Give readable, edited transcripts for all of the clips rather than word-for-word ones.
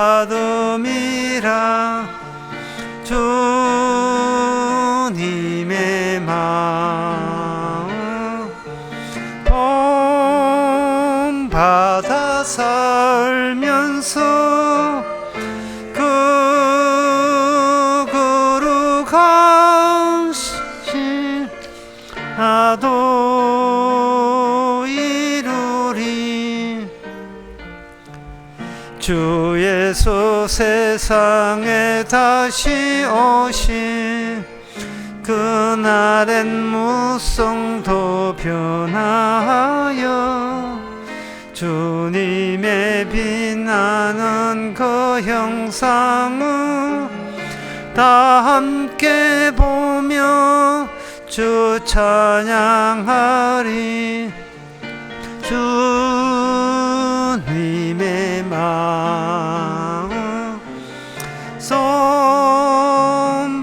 받음이라 주님의 마음 본받아 살면서 그 거룩하신 나도 이루리. 주 예수 세상에 다시 오신 그날엔 무성도 변하여 주님의 빛나는 그 형상을 다 함께 보며 주 찬양하리. 주님의 마음 손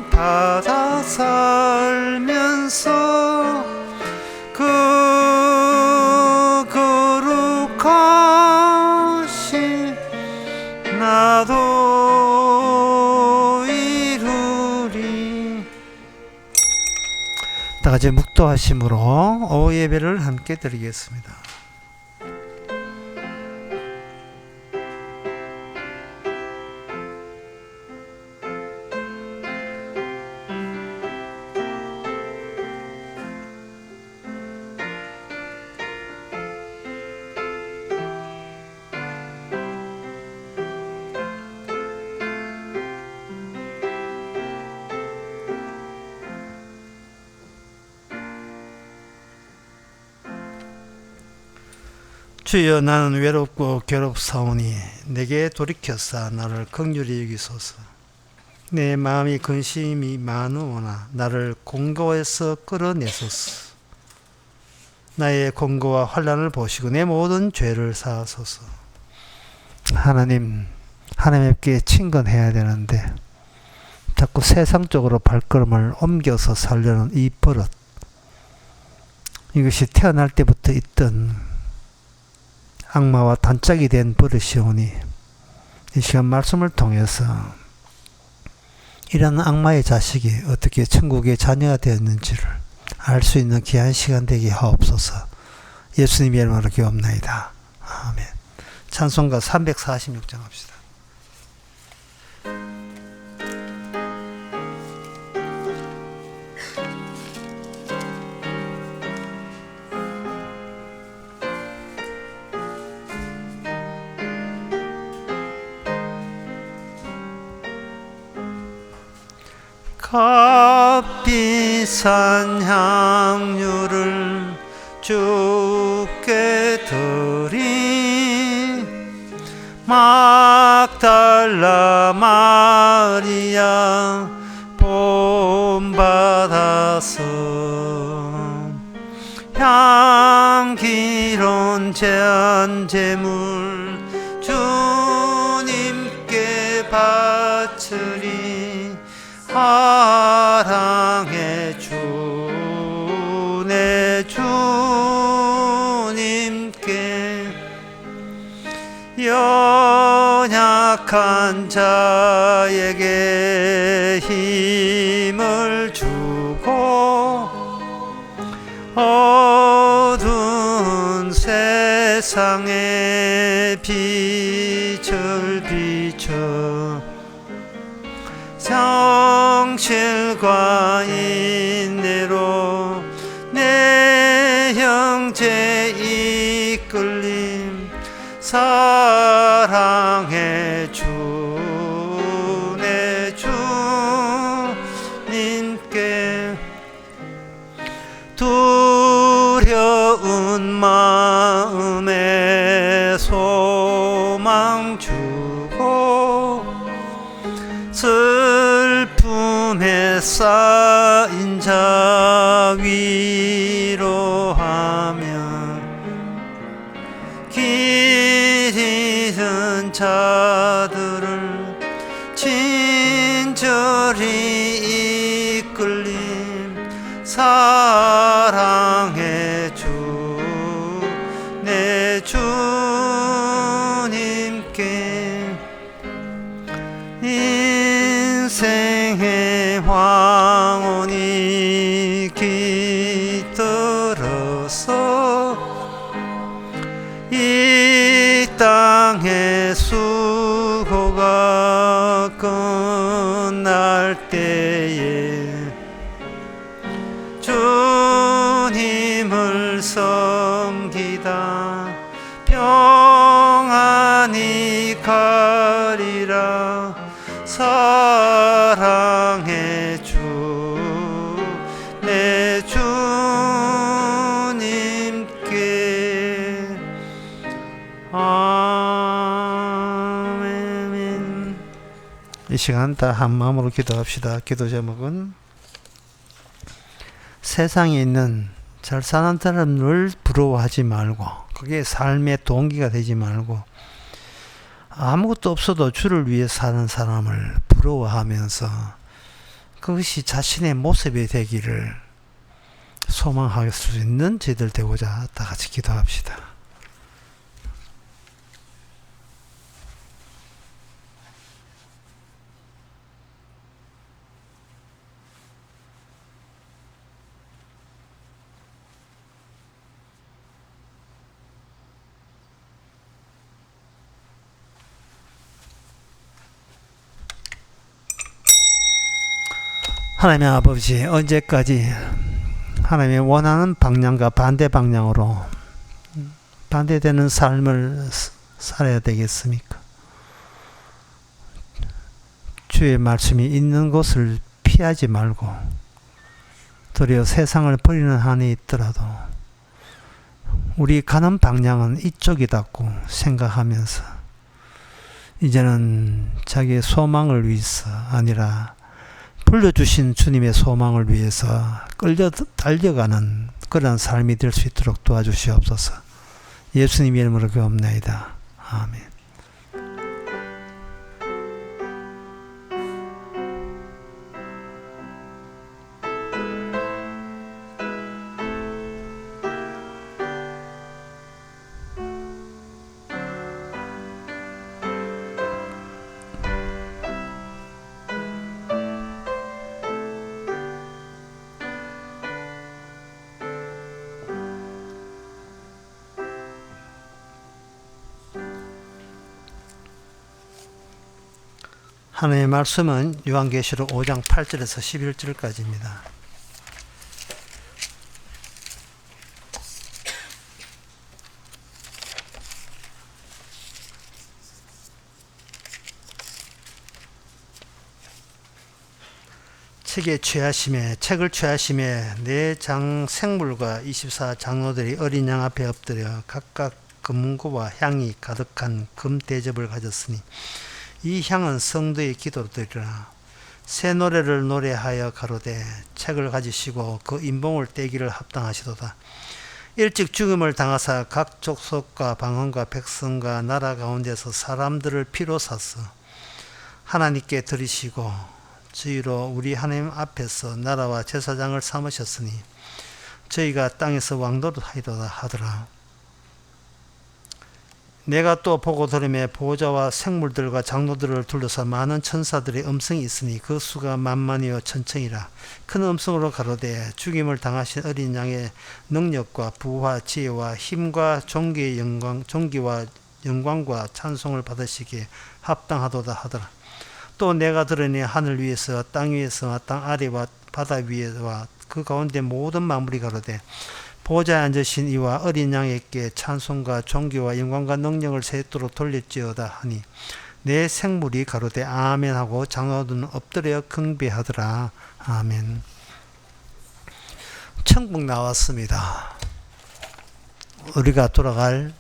받아 살면서 그 거룩하신 나도 이루리. 다같이 묵도하심으로 오후 예배를 함께 드리겠습니다. 주여, 나는 외롭고 괴롭사오니 내게 돌이켜사 나를 긍휼히 여기소서. 내 마음이 근심이 많으오나 나를 공고에서 끌어내소서. 나의 공고와 환난을 보시고 내 모든 죄를 사하소서. 하나님께 친근해야 되는데 자꾸 세상 쪽으로 발걸음을 옮겨서 살려는 이 버릇, 이것이 태어날 때부터 있던 악마와 단짝이 된 버릇이오니 이 시간 말씀을 통해서 이런 악마의 자식이 어떻게 천국의 자녀가 되었는지를 알 수 있는 귀한 시간 되게 하옵소서. 예수님의 이름으로 기도합나이다. 아멘. 찬송가 346장 합시다. 값비싼 향유를 주께 드리 막달라 마리아 본받아서 향기로운 제물 주님께 바치리. 사랑의 주 내 주님께 연약한 자에게 힘을 주고 어두운 세상에 빛을 비춰 성실과 인내로 내 형제 이끌림 사랑의 주 내 주님께 두려운 마음에 소망 주고 슬픔에 쌓인 자 위로하며 길 잃은 자들을 친절히 이끌림 사랑의 주 내 주님께 인생의 황혼이 깃들어서 이 땅의 수고가 끝날 때에 주님을 섬기다 평안히 가리라. 사랑의 주 내 주님께. 아멘. 이 시간 다 한마음으로 기도합시다. 기도 제목은 세상에 있는 잘 사는 사람을 부러워하지 말고, 그게 삶의 동기가 되지 말고, 아무것도 없어도 주를 위해 사는 사람을 부러워하면서 그것이 자신의 모습이 되기를 소망할 수 있는 저희들 되고자 다 같이 기도합시다. 하나님의 아버지, 언제까지 하나님의 원하는 방향과 반대 방향으로 반대되는 삶을 살아야 되겠습니까? 주의 말씀이 있는 곳을 피하지 말고 도리어 세상을 버리는 한이 있더라도 우리 가는 방향은 이쪽이다고 생각하면서 이제는 자기의 소망을 위해서 아니라 불러주신 주님의 소망을 위해서 끌려 달려가는 그런 삶이 될 수 있도록 도와주시옵소서. 예수님 이름으로 기도합나이다. 아멘. 하나님의 말씀은 요한계시록 5장 8절에서 11절까지입니다. 책을 취하심에 네 장 생물과 24 장로들이 어린 양 앞에 엎드려 각각 금고와 향이 가득한 금 대접을 가졌으니 이 향은 성도의 기도들이라. 새 노래를 노래하여 가로되 책을 가지시고 그 인봉을 떼기를 합당하시도다. 일찍 죽음을 당하사 각 족속과 방언과 백성과 나라 가운데서 사람들을 피로 사서 하나님께 드리시고 저희로 우리 하나님 앞에서 나라와 제사장을 삼으셨으니 저희가 땅에서 왕노릇하리로다 하더라. 내가 또 보고 들음에 보호자와 생물들과 장로들을 둘러서 많은 천사들의 음성이 있으니 그 수가 만만이요 천천이라. 큰 음성으로 가로되 죽임을 당하신 어린 양의 능력과 부와 지혜와 힘과 존귀와 영광과 찬송을 받으시기에 합당하도다 하더라. 또 내가 들으니 하늘 위에서 땅 위에서와 땅 아래와 바다 위에와 그 가운데 모든 만물이 가로되 보좌에 앉으신 이와 어린 양에게 찬송과 존귀와 영광과 능력을 세도록 돌릴지어다 하니 내 생물이 가로되 아멘 하고 장로들은 엎드려 경배하더라. 아멘. 천국 나왔습니다. 우리가 돌아갈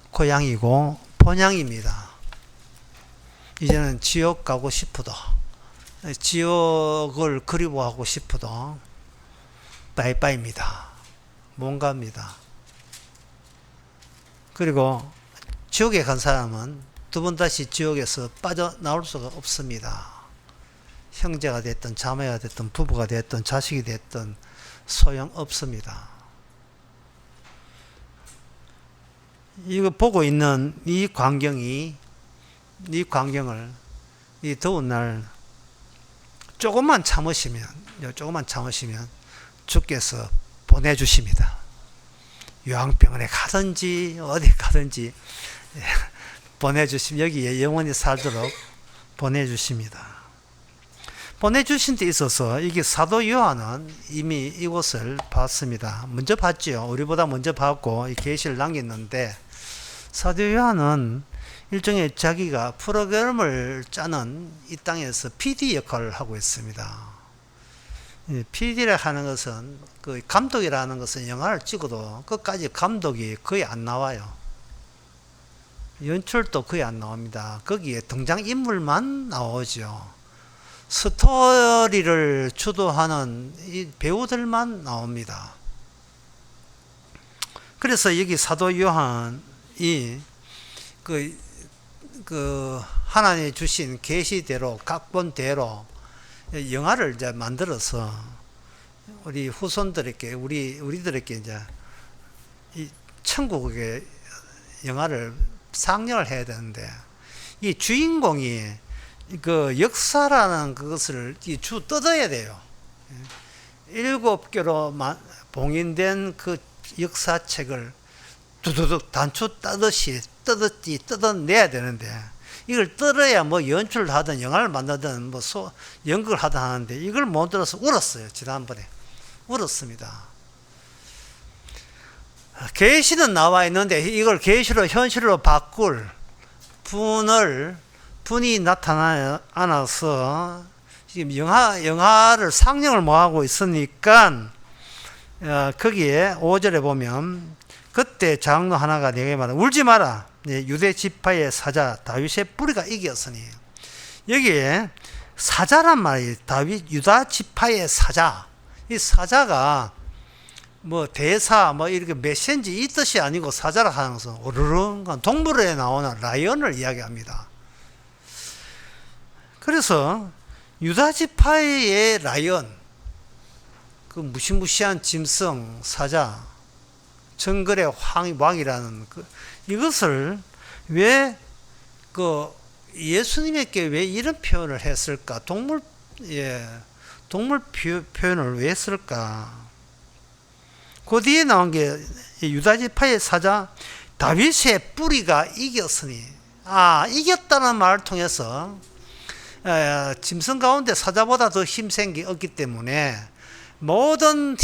고향이고 본향입니다. 이제는 지옥 가고 싶어도, 지옥을 그리워하고 싶어도 빠이빠이입니다. 못 갑니다. 그리고 지옥에 간 사람은 두 번 다시 지옥에서 빠져나올 수가 없습니다. 형제가 됐든 자매가 됐든 부부가 됐든 자식이 됐든 소용없습니다. 이거 보고 있는 이 광경을 이 더운 날 조금만 참으시면 주께서 보내주십니다. 요양병원에 가든지 어디 가든지 보내주시면 여기에 영원히 살도록 보내주십니다. 보내주신 데 있어서 이게 사도 요한은 이미 이곳을 봤습니다. 먼저 봤죠. 우리보다 먼저 봤고 이 계시를 남겼는데, 사도 요한은 일종의 자기가 프로그램을 짜는 이 땅에서 PD 역할을 하고 있습니다. PD라 하는 것은, 그 감독이라는 것은 영화를 찍어도 끝까지 감독이 거의 안 나와요. 연출도 거의 안 나옵니다. 거기에 등장인물만 나오죠. 스토리를 주도하는 이 배우들만 나옵니다. 그래서 여기 사도 요한이 하나님이 주신 계시대로, 각본대로 영화를 이제 만들어서 우리 후손들에게, 우리들에게 이제 이 천국의 영화를 상영을 해야 되는데, 이 주인공이 그 역사라는 그것을 뜯어야 돼요. 7개로 봉인된 그 역사책을 두두둑 단추 따듯이 뜯어내야 되는데, 이걸 뜯어야 뭐 연출을 하든 영화를 만들든 뭐 연극을 하든 하는데, 이걸 못 들어서 울었어요. 지난번에 울었습니다. 계시는 나와 있는데 이걸 계시로 현실로 바꿀 분이 나타나서 지금 영화를 상영을 못 하고 있으니까, 거기에 5절에 보면, 그때 장로 하나가 내게 말하, 울지 마라. 유대 지파의 사자 다윗의 뿌리가 이겼으니. 여기에 사자란 말이 유다 지파의 사자. 이 사자가 뭐 대사 뭐 이렇게 메신지 이 뜻이 아니고, 사자라 하는 것은 오르릉 동물에 나오는 라이언을 이야기합니다. 그래서 유다 지파의 라이언, 그 무시무시한 짐승 사자, 정글의 왕이라는 이것을 왜 예수님에게 왜 이런 표현을 했을까? 동물 표현을 왜 했을까? 그 뒤에 나온 게 유다 지파의 사자 다윗의 뿌리가 이겼으니, 이겼다는 말을 통해서 짐승 가운데 사자보다 더 힘센 게 없기 때문에, 모든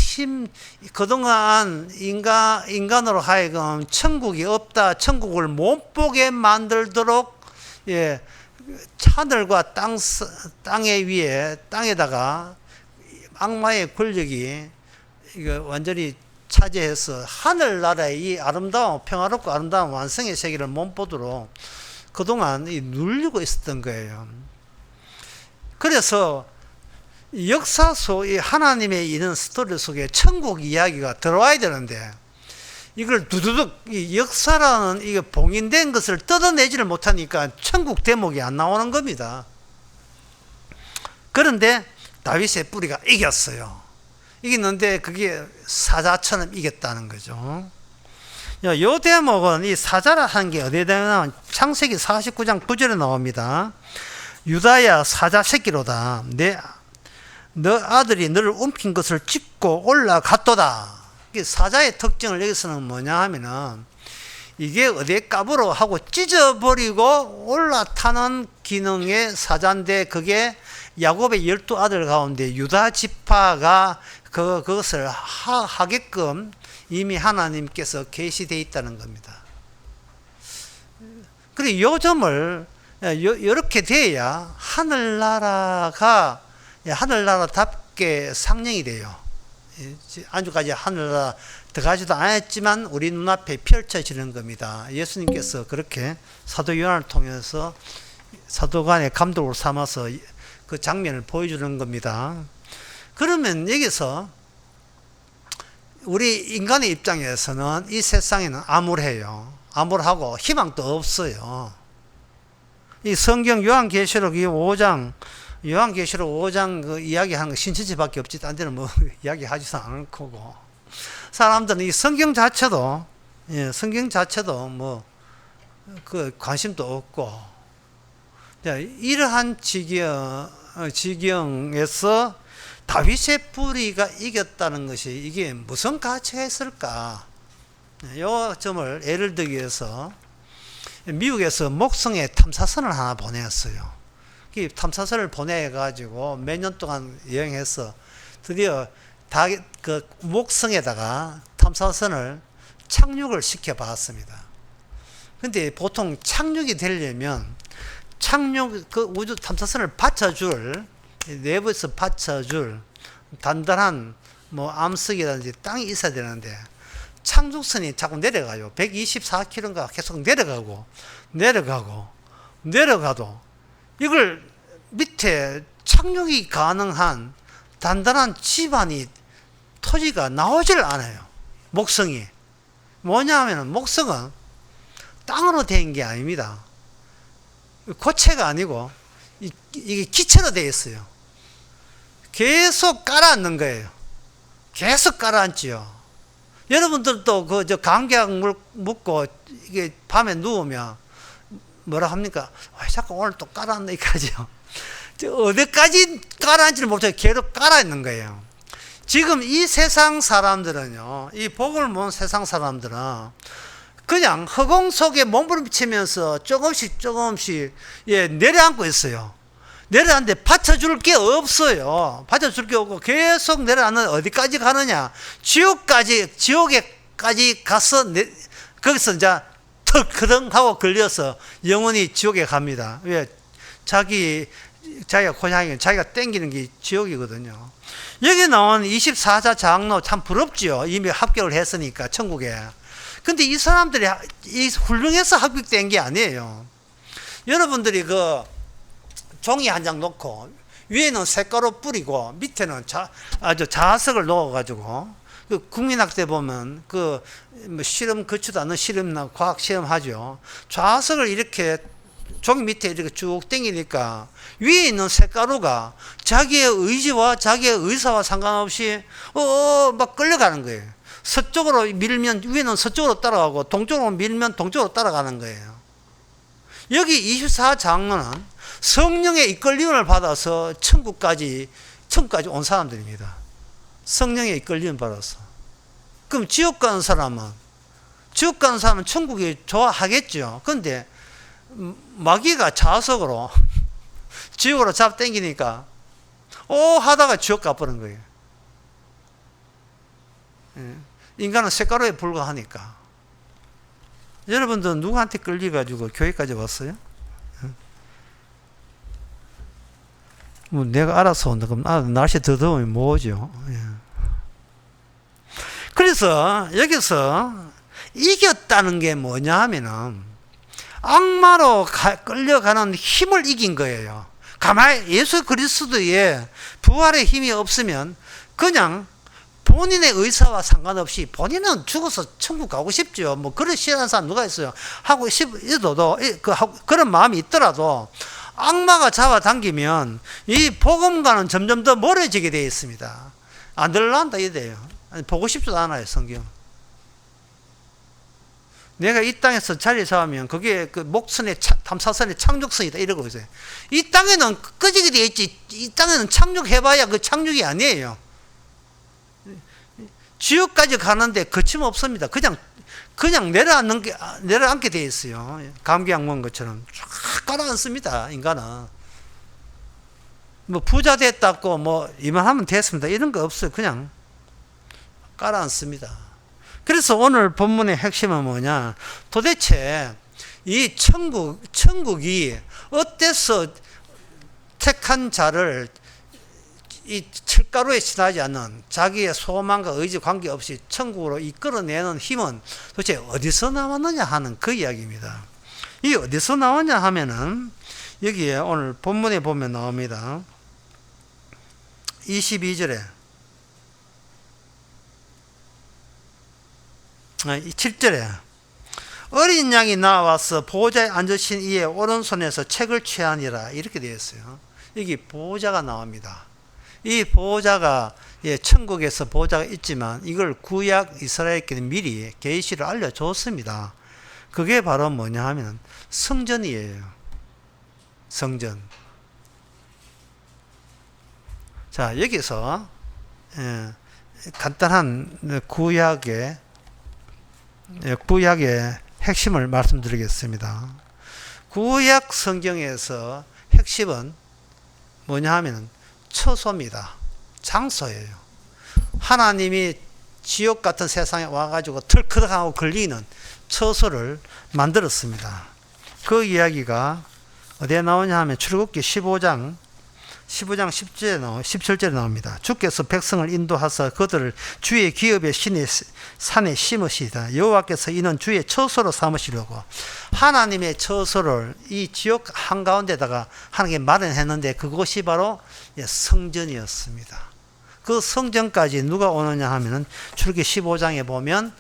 그동안 인간으로 하여금 천국이 없다, 천국을 못 보게 만들도록, 하늘과 땅에다가 악마의 권력이 이거 완전히 차지해서 하늘나라의 이 아름다운, 평화롭고 아름다운 완성의 세계를 못 보도록 그동안 눌리고 있었던 거예요. 그래서 역사 속에 하나님의 이런 스토리 속에 천국 이야기가 들어와야 되는데, 이걸 두두둑 역사라는 이게 봉인된 것을 뜯어내지를 못하니까 천국 대목이 안 나오는 겁니다. 그런데 다윗의 뿌리가 이겼어요. 이겼는데 그게 사자처럼 이겼다는 거죠. 이 대목은, 이 사자라 하는 게 어디에 나오냐면 창세기 49장 9절에 나옵니다. 유다야 사자 새끼로다. 너 아들이 너를 움킨 것을 짚고 올라갔도다. 사자의 특징을 여기서는 뭐냐 하면은, 이게 어디에 까불어 하고 찢어버리고 올라타는 기능의 사자인데, 그게 야곱의 12아들 가운데 유다 지파가 그것을 하게끔 이미 하나님께서 계시되어 있다는 겁니다. 그리고 요점을 이렇게 돼야 하늘나라답게 상영이 돼요. 아직까지 하늘나라 들어가지도 않았지만 우리 눈앞에 펼쳐지는 겁니다. 예수님께서 그렇게 사도 요한을 통해서 사도관의 감독으로 삼아서 그 장면을 보여주는 겁니다. 그러면 여기서 우리 인간의 입장에서는 이 세상에는 암울해요. 암울하고 희망도 없어요. 이 성경 요한계시록 5장 그 이야기하는 거 신천지밖에 없지, 딴 데는 뭐 이야기하지도 않을 거고, 사람들은 이 성경 자체도 뭐 그 관심도 없고, 이러한 지경에 지경에서 다윗의 뿌리가 이겼다는 것이 이게 무슨 가치가 있을까? 이 점을 예를 들기 위해서 미국에서 목성에 탐사선을 하나 보냈어요. 이 탐사선을 보내가지고 몇 년 동안 여행해서 드디어 그 목성에다가 탐사선을 착륙을 시켜봤습니다. 근데 보통 착륙이 되려면 그 우주 탐사선을 받쳐줄, 내부에서 받쳐줄 단단한 뭐 암석이라든지 땅이 있어야 되는데 착륙선이 자꾸 내려가요. 124km인가 계속 내려가도 이걸 밑에 착륙이 가능한 단단한 지반이 토지가 나오질 않아요. 목성이 뭐냐 하면 목성은 땅으로 된 게 아닙니다. 고체가 아니고 이게 기체로 되어 있어요. 계속 깔아앉는 거예요. 계속 깔아앉지요. 여러분들도 감기약 묻고 이게 밤에 누우면 뭐라 합니까? 자꾸 오늘 또 깔아앉네 이까지요. 어디까지 깔아앉지를 못하고 계속 깔아있는 거예요. 지금 이 세상 사람들은요, 이 복을 모은 세상 사람들은 그냥 허공 속에 몸부림치면서 조금씩 내려앉고 있어요. 내려앉는데 받쳐줄 게 없어요. 받쳐줄 게 없고 계속 내려앉는 어디까지 가느냐? 지옥에까지 가서 거기서 이제 턱크덩 하고 걸려서 영원히 지옥에 갑니다. 왜? 자기가 고향이 자기가 땡기는 게 지옥이거든요. 여기 나온 24자 장로 참 부럽지요. 이미 합격을 했으니까 천국에. 근데 이 사람들이 훌륭해서 합격된 게 아니에요. 여러분들이 그 종이 한 장 놓고 위에는 색가루 뿌리고 밑에는 자석을 넣어가지고 그 국민학대 보면 뭐 실험 거치도 않는 실험이나 과학 시험 하죠. 좌석을 이렇게 종이 밑에 이렇게 쭉 당기니까 위에 있는 색가루가 자기의 의지와 자기의 의사와 상관없이 막 끌려가는 거예요. 서쪽으로 밀면 위에는 서쪽으로 따라가고 동쪽으로 밀면 동쪽으로 따라가는 거예요. 여기 24장로는 성령의 이끌림을 받아서 천국까지 온 사람들입니다. 성령의 이끌림을 받아서. 그럼 지옥 가는 사람은 천국이 좋아하겠죠. 그런데 마귀가 자석으로 지옥으로 잡당기니까 하다가 지옥 가버린 거예요. 인간은 색가루에 불과하니까. 여러분들 누구한테 끌려가지고 교회까지 왔어요? 뭐 내가 알아서 온다 그럼 날씨 더 더우면 뭐죠? 그래서 여기서 이겼다는 게 뭐냐 하면은 악마로 끌려가는 힘을 이긴 거예요. 가만히 예수 그리스도의 부활의 힘이 없으면 그냥 본인의 의사와 상관없이 본인은 죽어서 천국 가고 싶죠. 뭐 그런 싫어하는 사람 누가 있어요? 하고 싶어도 그런 마음이 있더라도 악마가 잡아당기면 이 복음과는 점점 더 멀어지게 되어 있습니다. 안 들어간다 이래요. 보고 싶지도 않아요, 성경. 내가 이 땅에서 자리 잡으면 그게 그 목선의 탐사선의 착륙선이다 이러고 있어요. 이 땅에는 끄지게 되어 있지, 이 땅에는 착륙해봐야 그 착륙이 아니에요. 지옥까지 가는데 거침없습니다. 그냥 내려앉게 되어 있어요. 감기약 먹은 것처럼 쫙 깔아앉습니다. 인간은 뭐 부자 됐다고 뭐 이만하면 됐습니다 이런 거 없어요. 그냥 깔아앉습니다. 그래서 오늘 본문의 핵심은 뭐냐? 도대체 이 천국이 어때서 택한 자를 이 철가루에 지나지 않는 자기의 소망과 의지 관계없이 천국으로 이끌어내는 힘은 도대체 어디서 나왔느냐 하는 그 이야기입니다. 이 어디서 나왔냐 하면은 여기에 오늘 본문에 보면 나옵니다. 22절에 7절에 어린 양이 나와서 보호자에 앉으신 이의 오른손에서 책을 취하니라 이렇게 되어 있어요. 여기 보호자가 나옵니다. 이 보호자가 천국에서 보호자가 있지만 이걸 구약 이스라엘에게 미리 계시를 알려줬습니다. 그게 바로 뭐냐 하면 성전이에요. 성전. 자, 여기서 간단한 구약의 핵심을 말씀드리겠습니다. 구약 성경에서 핵심은 뭐냐 하면 처소입니다. 장소예요. 하나님이 지옥 같은 세상에 와가지고 털커덕하고 걸리는 처소를 만들었습니다. 그 이야기가 어디에 나오냐 하면 출애굽기 15장 17절에 나옵니다. 주께서 백성을 인도하사 그들을 주의 기업의 산에 심으시다. 여호와께서 이는 주의 처소로 삼으시려고 하나님의 처소를 이 지옥 한가운데다가 하나님께 마련했는데 그곳이 바로 성전이었습니다. 그 성전까지 누가 오느냐 하면은 출애굽기 15장에 보면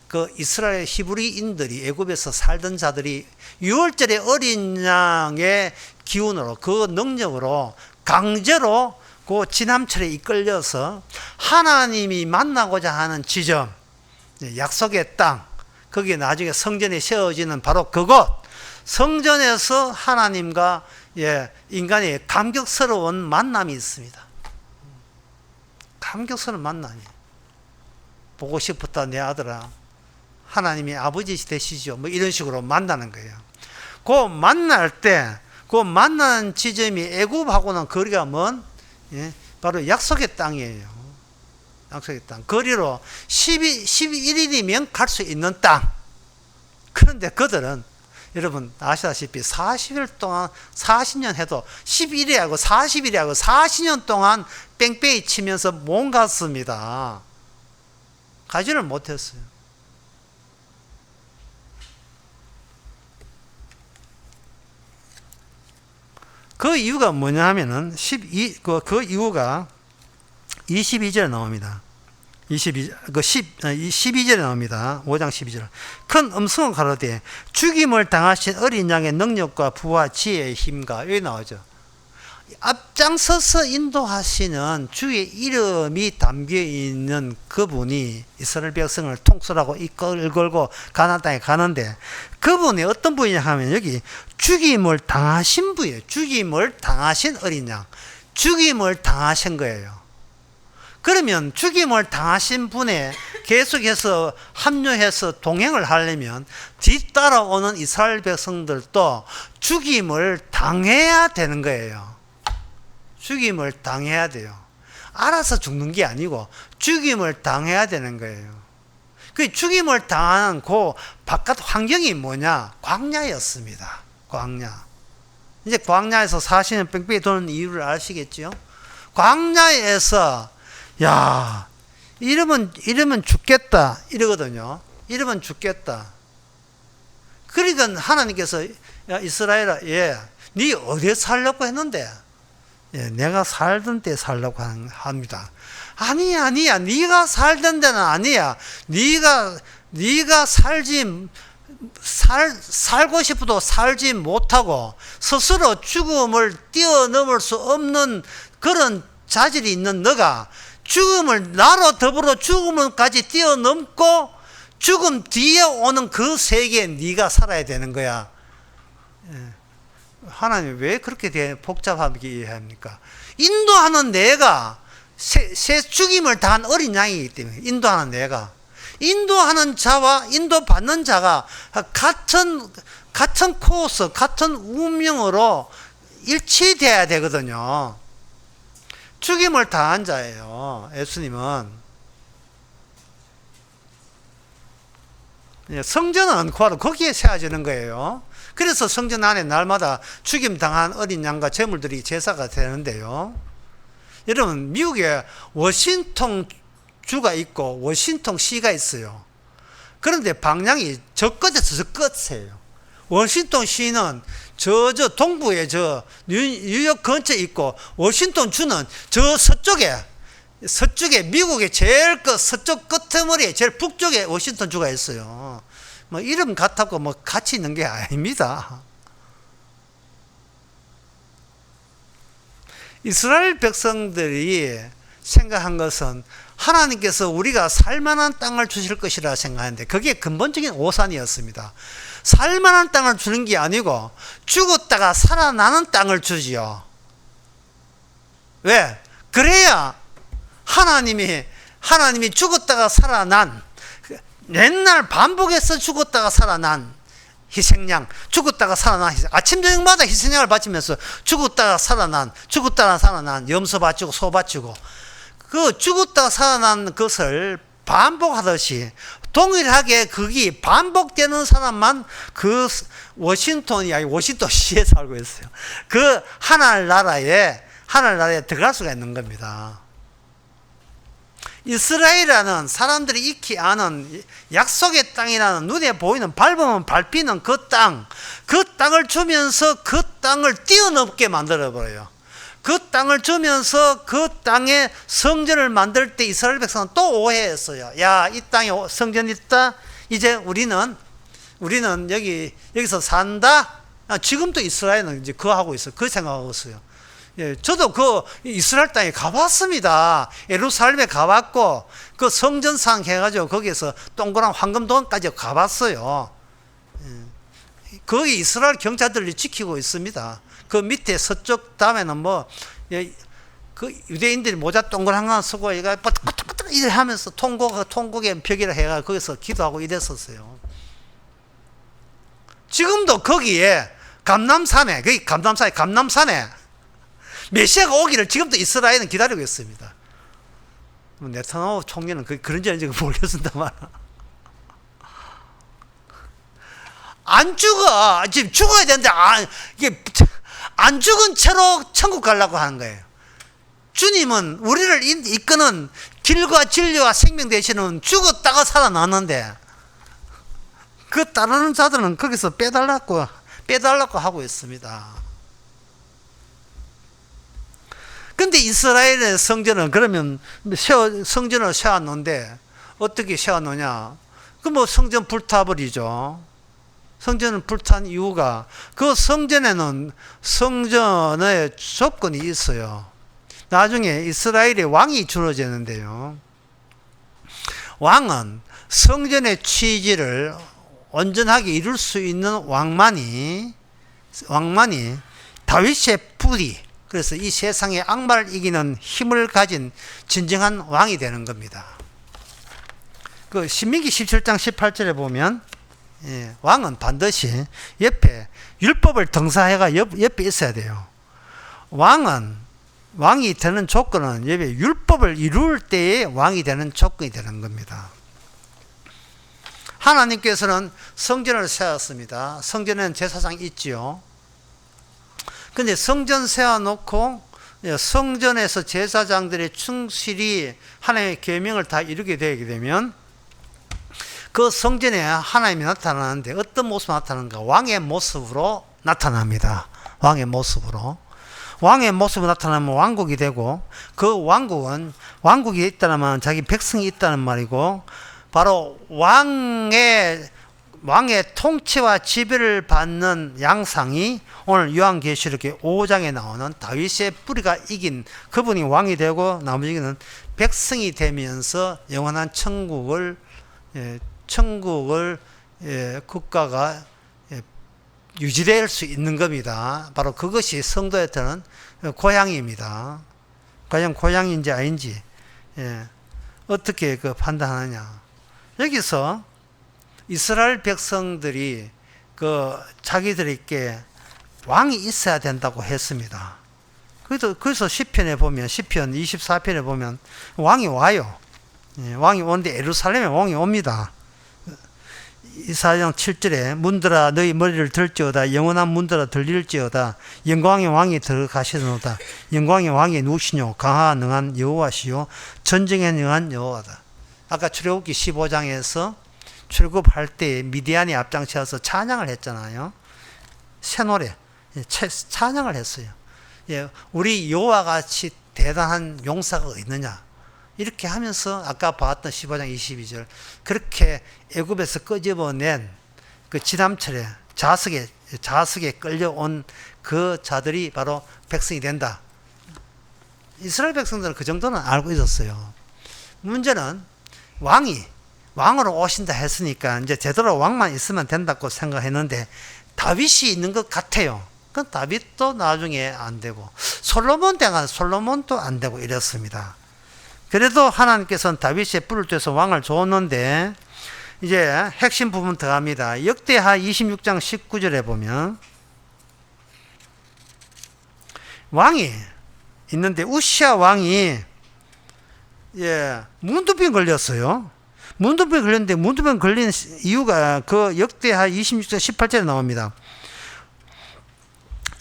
그 이스라엘 히브리인들이 애굽에서 살던 자들이 6월절의 어린 양의 기운으로 그 능력으로 강제로 그 지남철에 이끌려서 하나님이 만나고자 하는 지점, 약속의 땅, 거기에 나중에 성전이 세워지는 바로 그곳, 성전에서 하나님과 인간의 감격스러운 만남이 있습니다. 감격스러운 만남이. 보고 싶었다 내 아들아, 하나님이 아버지 되시죠, 뭐 이런 식으로 만나는 거예요. 그 만날 때 그 만나는 지점이 애굽하고는 거리가 먼 바로 약속의 땅이에요. 약속의 땅. 거리로 11일이면 갈 수 있는 땅. 그런데 그들은 여러분 아시다시피 40일 동안 40년 해도 11일하고 40일하고 40년 동안 뺑뺑이 치면서 못 갔습니다. 가지를 못했어요. 그 이유가 뭐냐 하면은 그 이유가 22절에 나옵니다. 12절에 나옵니다. 5장 12절. 큰 음성을 가로되 죽임을 당하신 어린 양의 능력과 부와 지혜의 힘과 여기 나오죠. 앞장서서 인도하시는 주의 이름이 담겨있는 그분이 이스라엘 백성을 통솔하고 이끌고 가나안 땅에 가는데 그분이 어떤 분이냐 하면 여기 죽임을 당하신 분이에요. 죽임을 당하신 어린 양. 죽임을 당하신 거예요. 그러면 죽임을 당하신 분에 계속해서 합류해서 동행을 하려면 뒤따라오는 이스라엘 백성들도 죽임을 당해야 되는 거예요. 죽임을 당해야 돼요. 알아서 죽는 게 아니고 죽임을 당해야 되는 거예요. 그 죽임을 당하는 그 바깥 환경이 뭐냐? 광야였습니다. 광야. 이제 광야에서 40년 뺑뺑이 도는 이유를 아시겠죠? 광야에서 야, 이러면 죽겠다 이러거든요. 이러면 죽겠다. 그러니까 하나님께서 야, 이스라엘아, 네 어디에 살려고 했는데? 내가 살던 때 살려고 합니다. 아니야. 네가 살던 데는 아니야. 네가 살고 싶어도 살지 못하고 스스로 죽음을 뛰어넘을 수 없는 그런 자질이 있는 너가 죽음을 나로 더불어 죽음을까지 뛰어넘고 죽음 뒤에 오는 그 세계에 네가 살아야 되는 거야. 하나님 왜 그렇게 복잡하게 이해합니까? 인도하는 내가 새 죽임을 당한 어린 양이기 때문에 인도하는 내가 인도하는 자와 인도받는 자가 같은 코스, 같은 운명으로 일치돼야 되거든요. 죽임을 당한 자예요. 예수님은. 성전은 바로 거기에 세워지는 거예요. 그래서 성전 안에 날마다 죽임 당한 어린 양과 제물들이 제사가 되는데요. 여러분, 미국에 워싱턴 주가 있고 워싱턴 시가 있어요. 그런데 방향이 저 끝에서 저 끝이에요. 워싱턴 시는 저 동부에 뉴욕 근처에 있고 워싱턴 주는 저 서쪽에 미국의 제일 서쪽 끝머리에 제일 북쪽에 워싱턴 주가 있어요. 뭐 이름 같았고 뭐 같이 있는 게 아닙니다. 이스라엘 백성들이 생각한 것은 하나님께서 우리가 살만한 땅을 주실 것이라 생각하는데 그게 근본적인 오산이었습니다. 살만한 땅을 주는 게 아니고 죽었다가 살아나는 땅을 주지요. 왜? 그래야 하나님이 죽었다가 살아난, 맨날 반복해서 죽었다가 살아난 희생양, 죽었다가 살아난 희생, 아침 저녁마다 희생양을 바치면서 죽었다가 살아난 염소 바치고 소 바치고, 그 죽었다가 살아난 것을 반복하듯이 동일하게 그게 반복되는 사람만 그 워싱턴시에 살고 있어요. 그 하늘나라에 들어갈 수가 있는 겁니다. 이스라엘이라는 사람들이 익히 아는 약속의 땅이라는, 눈에 보이는, 밟으면 밟히는 그 땅을 주면서 그 땅을 뛰어넘게 만들어버려요. 그 땅을 주면서 그 땅에 성전을 만들 때 이스라엘 백성은 또 오해했어요. 야, 이 땅에 성전 있다. 이제 우리는 여기서 산다. 지금도 이스라엘은 이제 그거 하고 있어요. 그 생각하고 있어요. 예, 저도 그 이스라엘 땅에 가봤습니다. 예루살렘에 가봤고, 그 성전상 해가지고 거기에서 동그란 황금돈까지 가봤어요. 예, 거기 이스라엘 경찰들이 지키고 있습니다. 그 밑에 서쪽 다음에는 그 유대인들이 모자 동그란 거 쓰고 이거 뽀득뽀득 이래 하면서 통곡의 벽이라 해가 거기서 기도하고 이랬었어요. 지금도 거기에 감남산에 메시아가 오기를 지금도 이스라엘은 기다리고 있습니다. 네타냐후 총리는 그런지 아닌지 모르겠습니다만, 안 죽어. 지금 죽어야 되는데 이게 안 죽은 채로 천국 가려고 하는 거예요. 주님은 우리를 이끄는 길과 진리와 생명 되시는, 죽었다가 살아났는데 그 따르는 자들은 거기서 빼달라고 하고 있습니다. 근데 이스라엘의 성전은 그러면 성전을 세웠는데 어떻게 세웠느냐? 성전 불타버리죠. 성전은 불탄 이유가, 그 성전에는 성전의 조건이 있어요. 나중에 이스라엘의 왕이 주어지는데요. 왕은 성전의 취지를 온전하게 이룰 수 있는 왕만이 다윗의 뿌리, 그래서 이 세상의 악마를 이기는 힘을 가진 진정한 왕이 되는 겁니다. 그 신명기 17장 18절에 보면, 예, 왕은 반드시 옆에 율법을 등사해가 옆에 있어야 돼요. 왕이 되는 조건은 옆에 율법을 이룰 때에 왕이 되는 조건이 되는 겁니다. 하나님께서는 성전을 세웠습니다. 성전에는 제사장이 있지요. 근데 성전 세워놓고 성전에서 제사장들의 충실히 하나님의 계명을 다 이루게 되게 되면 그 성전에 하나님이 나타나는데 어떤 모습으로 나타나는가? 왕의 모습으로 나타납니다. 왕의 모습으로 나타나면 왕국이 되고, 그 왕국이 있다면 자기 백성이 있다는 말이고, 바로 왕의 통치와 지배를 받는 양상이 오늘 요한계시록 5장에 나오는 다윗의 뿌리가 이긴 그분이 왕이 되고, 나머지는 백성이 되면서 영원한 천국을 국가가 유지될 수 있는 겁니다. 바로 그것이 성도한테는 고향입니다. 과연 고향인지 아닌지 어떻게 판단하느냐? 여기서 이스라엘 백성들이 자기들에게 왕이 있어야 된다고 했습니다. 그래서 시편 24편에 보면 왕이 와요. 왕이 오는데 예루살렘에 왕이 옵니다. 이사야 7절에 문들아 너희 머리를 들지어다, 영원한 문들아 들릴지어다, 영광의 왕이 들어가시노다. 영광의 왕이 누구시뇨? 강하 능한 여호와시요 전쟁에 능한 여호와다. 아까 출애굽기 15장에서 출애굽할 때 미디안이 앞장서서 찬양을 했잖아요. 새 노래 찬양을 했어요. 우리 여호와 같이 대단한 용사가 있느냐, 이렇게 하면서 아까 봤던 15장 22절, 그렇게 애굽에서 끄집어낸 그 지남철에 자석에 끌려온 그 자들이 바로 백성이 된다. 이스라엘 백성들은 그 정도는 알고 있었어요. 문제는 왕으로 오신다 했으니까 이제 제대로 왕만 있으면 된다고 생각했는데 다윗이 있는 것 같아요. 그 다윗도 나중에 안 되고 솔로몬 때가 솔로몬도 안 되고 이랬습니다. 그래도 하나님께서는 다윗의 뿔을 떼서 왕을 줬는데 이제 핵심 부분 들어갑니다. 역대하 26장 19절에 보면 왕이 있는데 우시아 왕이 문두병 걸렸어요. 문두병 걸렸는데 문두병 걸린 이유가 그 역대하 26장 18절에 나옵니다.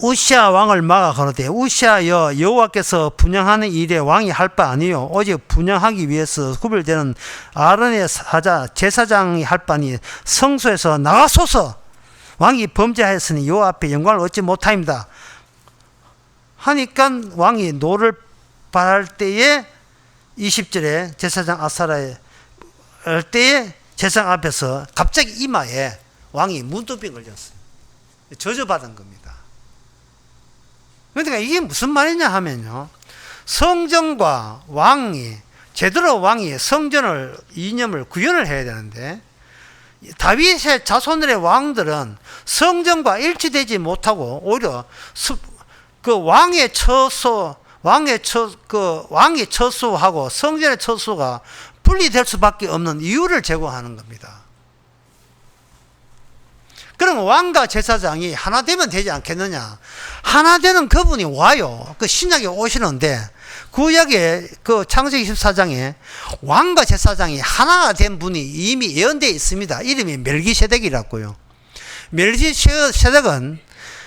우시아 왕을 막아 가로되 우시아여 여호와께서 분향하는 일에 왕이 할 바 아니요 오직 분향하기 위해서 구별되는 아론의 사자 제사장이 할 바니 성소에서 나가소서. 왕이 범죄하였으니 여호와 앞에 영광을 얻지 못하입니다 하니까 왕이 노를 발할 때에 20절에 제사장 아사라의 할 때에 제사장 앞에서 갑자기 이마에 왕이 문두병 걸렸어요. 저주받은 겁니다. 그러니까 이게 무슨 말이냐 하면요, 성전과 왕이 제대로 왕이 성전을 이념을 구현을 해야 되는데 다윗의 자손들의 왕들은 성전과 일치되지 못하고 오히려 그 왕의 처소하고 성전의 처소가 분리될 수밖에 없는 이유를 제공하는 겁니다. 그럼 왕과 제사장이 하나 되면 되지 않겠느냐? 하나 되는 그분이 와요. 그 신약에 오시는데 구약의 그 창세기 14장에 왕과 제사장이 하나가 된 분이 이미 예언되어 있습니다. 이름이 멜기세덱이라고요. 멜기세덱은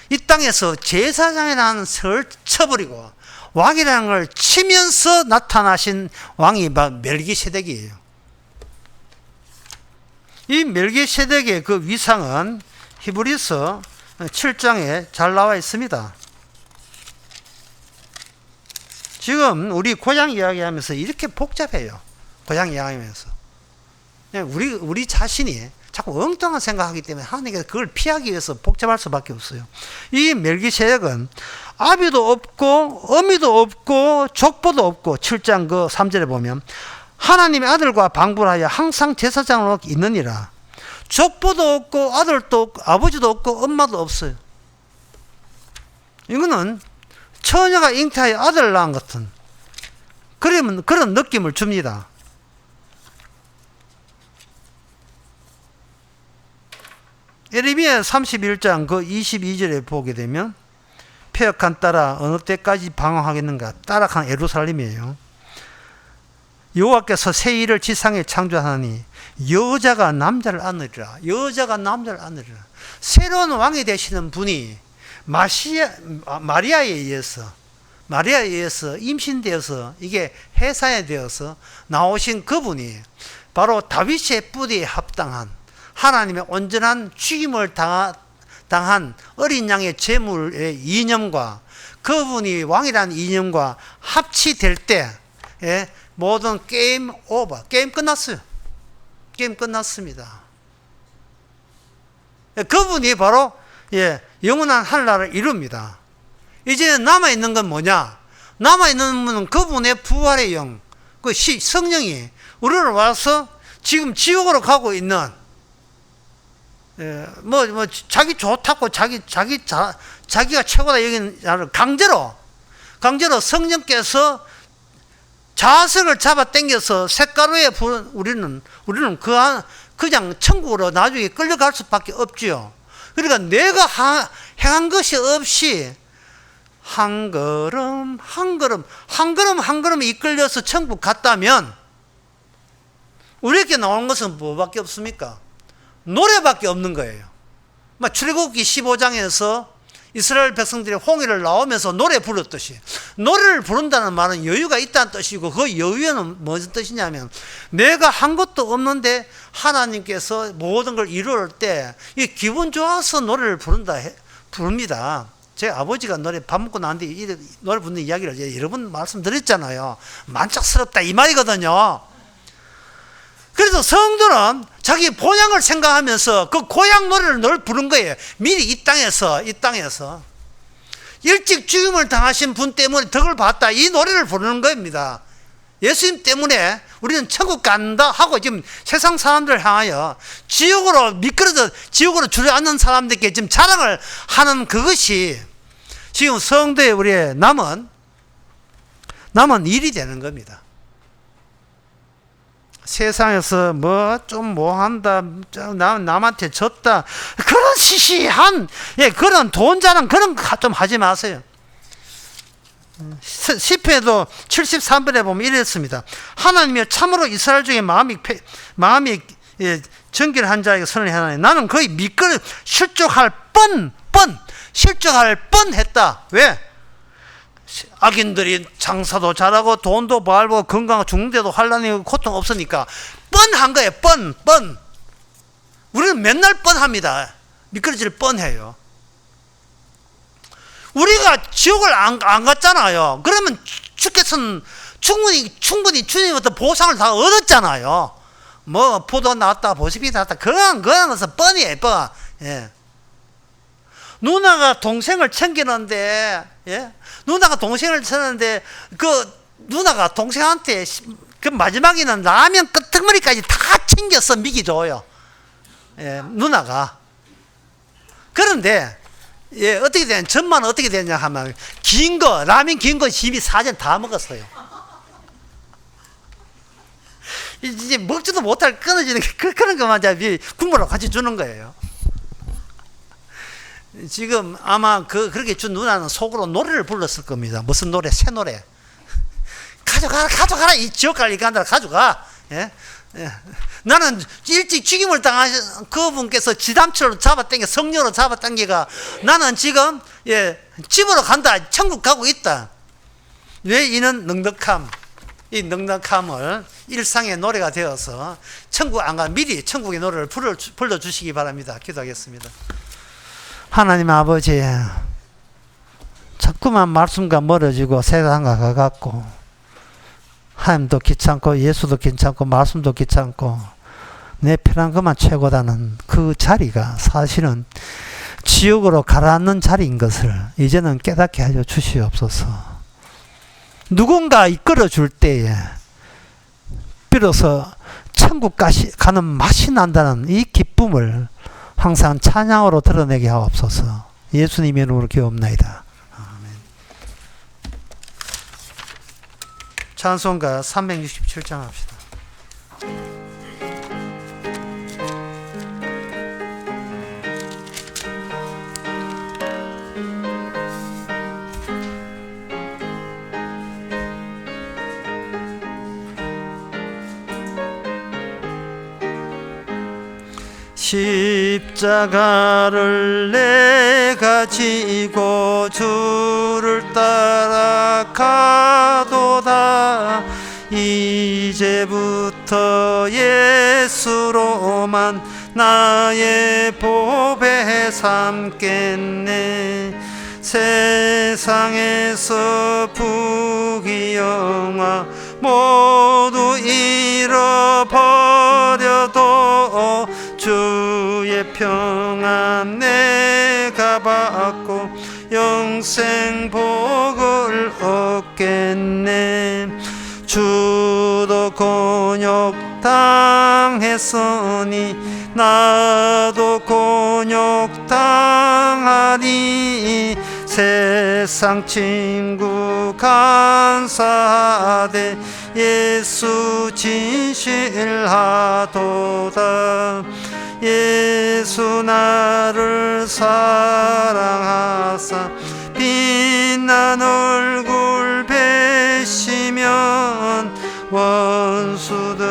이 땅에서 제사장이라는 설을 쳐버리고 왕이라는 걸 치면서 나타나신 왕이 멜기세덱이에요. 이 멜기세덱의 그 위상은 히브리서 7장에 잘 나와 있습니다. 지금 우리 고향 이야기하면서 이렇게 복잡해요. 고향 이야기하면서 우리 자신이 자꾸 엉뚱한 생각하기 때문에 하나님께서 그걸 피하기 위해서 복잡할 수밖에 없어요. 이 멜기세덱은 아비도 없고 어미도 없고 족보도 없고 7장 그 3절에 보면 하나님의 아들과 방불하여 항상 제사장으로 있느니라. 족보도 없고 아들도 없고 아버지도 없고 엄마도 없어요. 이거는 처녀가 잉태하여 아들을 낳은 같은 그런 느낌을 줍니다. 예레미야 31장 그 22절에 보게 되면 폐역한 딸아 어느 때까지 방황하겠는가. 따락한 예루살렘이에요. 여호와께서 새 일을 지상에 창조하니 여자가 남자를 안으리라. 여자가 남자를 안으리라. 새로운 왕이 되시는 분이 마리아에 의해서 임신되어서 이게 해산되어서 나오신 그분이 바로 다윗의 뿌리에 합당한 하나님의 온전한 죽임을 당한 어린 양의 제물의 이념과 그분이 왕이라는 이념과 합치될 때 모든 게임 오버, 게임 끝났어요. 게임 끝났습니다. 그분이 바로 영원한 하늘나라를 이룹니다. 이제 남아있는 건 뭐냐? 남아있는 분은 그분의 부활의 영, 그 성령이 우리를 와서 지금 지옥으로 가고 있는 자기 좋다고 자기가 최고다 여기는 강제로 성령께서 자석을 잡아 당겨서 쇳가루에 부은 우리는 그냥 천국으로 나중에 끌려갈 수밖에 없지요. 그러니까 내가 행한 것이 없이 한 걸음 이끌려서 천국 갔다면 우리에게 나오는 것은 뭐밖에 없습니까? 노래밖에 없는 거예요. 출애굽기 15장에서 이스라엘 백성들이 홍해를 나오면서 노래 부르듯이, 노래를 부른다는 말은 여유가 있다는 뜻이고, 그 여유는 무슨 뜻이냐면 내가 한 것도 없는데 하나님께서 모든 걸 이룰 때 기분 좋아서 노래를 부릅니다. 제 아버지가 밥 먹고 난 뒤에 노래 부르는 이야기를 여러 번 말씀드렸잖아요. 만족스럽다 이 말이거든요. 그래서 성도는 자기 본향을 생각하면서 그 고향 노래를 늘 부른 거예요. 미리 이 땅에서 일찍 죽임을 당하신 분 때문에 덕을 봤다, 이 노래를 부르는 겁니다. 예수님 때문에 우리는 천국 간다 하고 지금 세상 사람들을 향하여 지옥으로 미끄러져 지옥으로 주저앉는 사람들께 지금 자랑을 하는 그것이 지금 성도에 우리의 남은 일이 되는 겁니다. 세상에서 한다, 남한테 졌다, 그런 시시한, 그런 돈 자랑, 그런 거 좀 하지 마세요. 시편에도 73편에 보면 이랬습니다. 하나님이 참으로 이스라엘 중에 마음이 정결한 자에게 선을 하나니 나는 거의 미끄러 실족할 뻔했다. 왜? 악인들이 장사도 잘하고 돈도 벌고 건강하고 죽는데도 환난이고 고통 없으니까 뻔한 거예요. 뻔. 우리는 맨날 뻔합니다. 미끄러질 뻔해요. 우리가 지옥을 안 갔잖아요. 그러면 주께서는 충분히 주님부터 보상을 다 얻었잖아요. 포도 나왔다, 보습이 나왔다, 그런 것은 뻔이에요, 뻔. 누나가 동생을 챙기는데, 누나가 동생을 챙기는데, 누나가 동생한테, 마지막에는 라면 끄트머리까지 다 챙겨서 미기 줘요. 누나가. 그런데, 어떻게 되냐, 전만 어떻게 되냐 하면, 라면 긴 거 집이 사전 다 먹었어요. 이제 먹지도 못할 끊어지는 그런 것만 국물로 같이 주는 거예요. 지금 아마 그렇게 준 누나는 속으로 노래를 불렀을 겁니다. 무슨 노래? 새 노래. 가져가라. 이 지옥 갈 인간들아, 가져가. 나는 일찍 죽임을 당하신 그분께서 지담처럼 잡아당겨, 성녀로 잡아당기가 나는 지금 집으로 간다, 천국 가고 있다. 왜? 이는 이 넉넉함을 일상의 노래가 되어서 천국 안 가 미리 천국의 노래를 불러주시기 바랍니다. 기도하겠습니다. 하나님 아버지, 자꾸만 말씀과 멀어지고 세상과 가깝고 하나님도 귀찮고 예수도 귀찮고 말씀도 귀찮고 내 편한 것만 최고다는 그 자리가 사실은 지옥으로 가라앉는 자리인 것을 이제는 깨닫게 하여 주시옵소서. 누군가 이끌어 줄 때에 비로소 천국 가는 맛이 난다는 이 기쁨을 항상 찬양으로 드러내게 하옵소서. 예수님의 이름으로 기도합나이다. 아멘. 찬송가 367장 합시다. 십자가를 내가 지고 주를 따라가도다. 이제부터 예수로만 나의 보배 삼겠네. 세상에서 부귀영화 모두 잃어버려도 주의 평안 내가 받고 영생 복을 얻겠네. 주도 곤욕 당했으니 나도 곤욕 당하리. 세상 친구 간사하되 예수 진실하도다. 예수 나를 사랑하사 빛난 얼굴 뵈시면 원수들이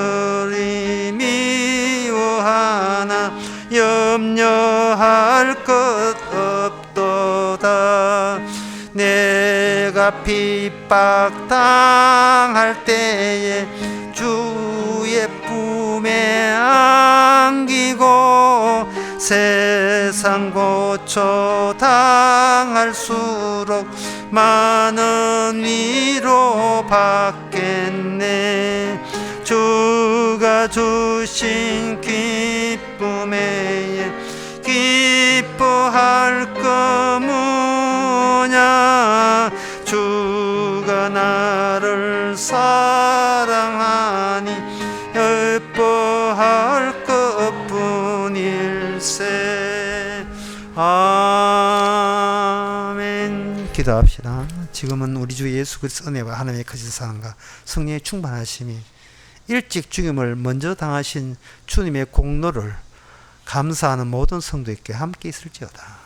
미워하나 염려할 것 없도다. 내가 핍박당할 때에 주의 품에 안기고 세상 고초 당할수록 많은 위로 받겠네. 주가 주신 기쁨에 기뻐할 거무냐. 주가 나를 사랑하니 예뻐할 것뿐일세. 아멘. 지금은 우리 주 예수 그리스도 은혜와 하나님의 거짓 사랑과 성령의 충만하심이 일찍 죽임을 먼저 당하신 주님의 공로를 감사하는 모든 성도에게 함께 있을지어다.